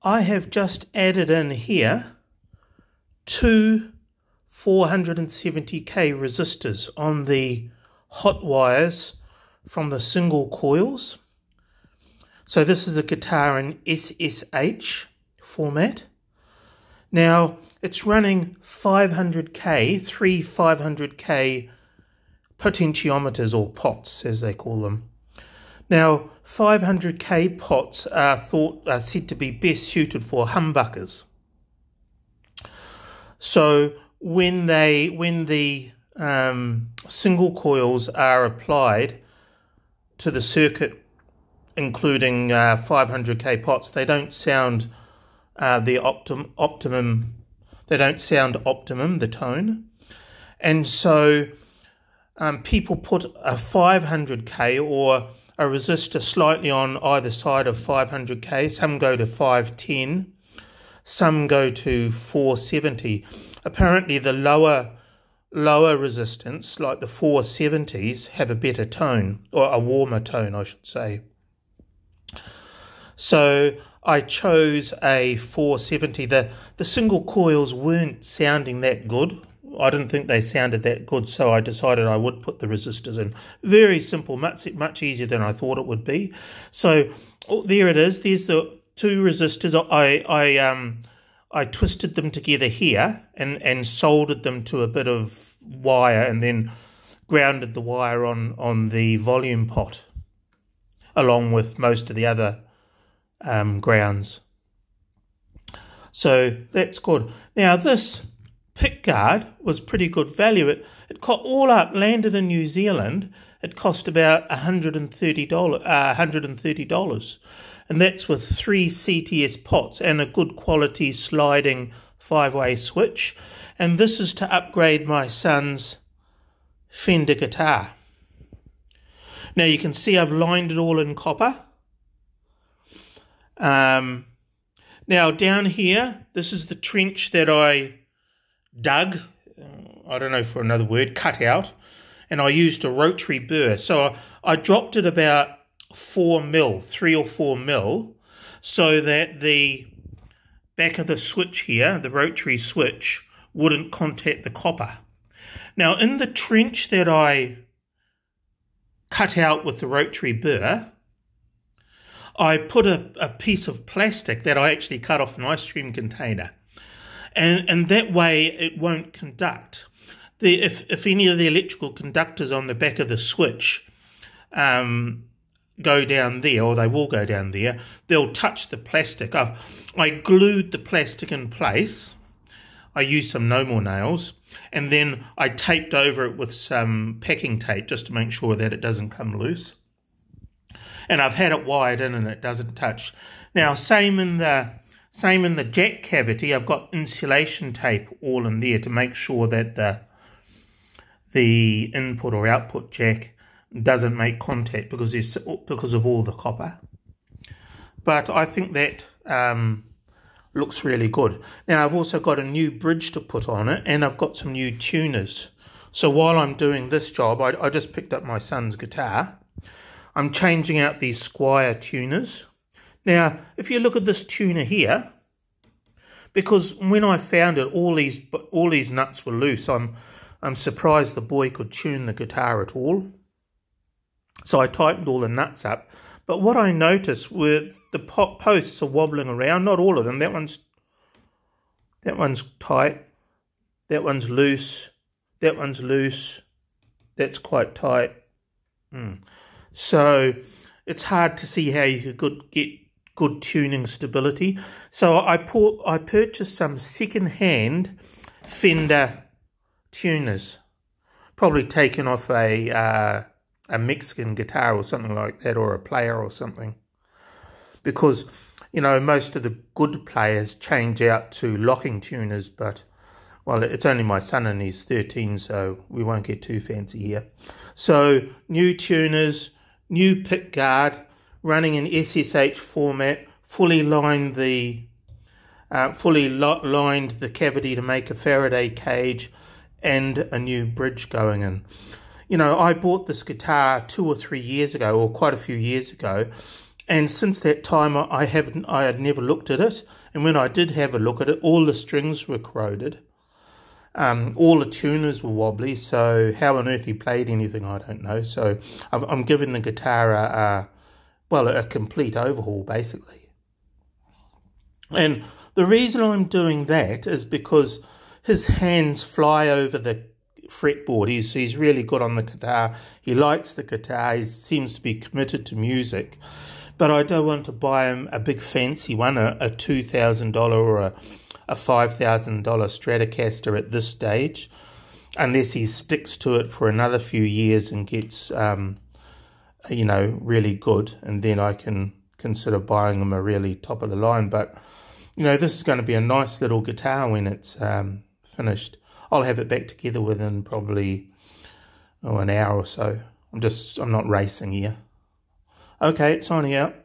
I have just added in here two 470k resistors on the hot wires from the single coils. So this is a guitar in SSH format. Now it's running 500k, three 500k potentiometers, or pots as they call them. Now 500k pots are said to be best suited for humbuckers. So when the single coils are applied to the circuit, including 500k pots, they don't sound optimum. They don't sound optimum, the tone, and so people put a 500k or a resistor slightly on either side of 500k. Some go to 510, some go to 470. Apparently the lower resistance, like the 470s, have a better tone, or a warmer tone I should say. So I chose a 470. The single coils weren't sounding that good. I didn't think they sounded that good, so I decided I would put the resistors in. Very simple, much easier than I thought it would be. So there it is. There's the two resistors. I twisted them together here and soldered them to a bit of wire, and then grounded the wire on the volume pot, along with most of the other grounds. So that's good. Now this pickguard was pretty good value. It all up, landed in New Zealand, it cost about $130, and that's with 3 CTS pots and a good quality sliding 5-way switch. And this is to upgrade my son's Fender guitar. Now you can see I've lined it all in copper. Now down here, this is the trench that I dug, I don't know for another word, cut out, and I used a rotary burr. So I dropped it about 4 mil, 3 or 4 mil, so that the back of the switch here, the rotary switch, wouldn't contact the copper. Now in the trench that I cut out with the rotary burr, I put a piece of plastic that I actually cut off an ice cream container. And that way it won't conduct. If any of the electrical conductors on the back of the switch go down there, or they will go down there, they'll touch the plastic. I glued the plastic in place. I used some no more nails, and then I taped over it with some packing tape just to make sure that it doesn't come loose. And I've had it wired in and it doesn't touch. Now same in the jack cavity, I've got insulation tape all in there to make sure that the input or output jack doesn't make contact because of all the copper. But I think that looks really good. Now I've also got a new bridge to put on it, and I've got some new tuners. So while I'm doing this job, I just picked up my son's guitar. I'm changing out these Squire tuners. Now, if you look at this tuner here, because when I found it, all these nuts were loose. I'm surprised the boy could tune the guitar at all. So I tightened all the nuts up. But what I noticed were the posts are wobbling around. Not all of them. That one's tight. That one's loose. That one's loose. That's quite tight. So it's hard to see how you could get good tuning stability. So I purchased some second-hand Fender tuners, probably taken off a Mexican guitar or something like that, or a player or something, because you know most of the good players change out to locking tuners, but well, it's only my son and he's 13, so we won't get too fancy here. So new tuners, new pickguard, running in SSH format, fully lined the cavity to make a Faraday cage, and a new bridge going in. You know, I bought this guitar 2 or 3 years ago, or quite a few years ago, And since that time, I had never looked at it. And when I did have a look at it, all the strings were corroded. All the tuners were wobbly, so how on earth he played anything, I don't know. So I'm giving the guitar a complete overhaul, basically. And the reason I'm doing that is because his hands fly over the fretboard. He's really good on the guitar. He likes the guitar. He seems to be committed to music. But I don't want to buy him a big fancy one, a $2,000 or a $5,000 Stratocaster at this stage, unless he sticks to it for another few years and gets, you know, really good, and then I can consider buying him a really top of the line. But, you know, this is going to be a nice little guitar when it's finished. I'll have it back together within probably an hour or so. I'm not racing here. Okay, signing out.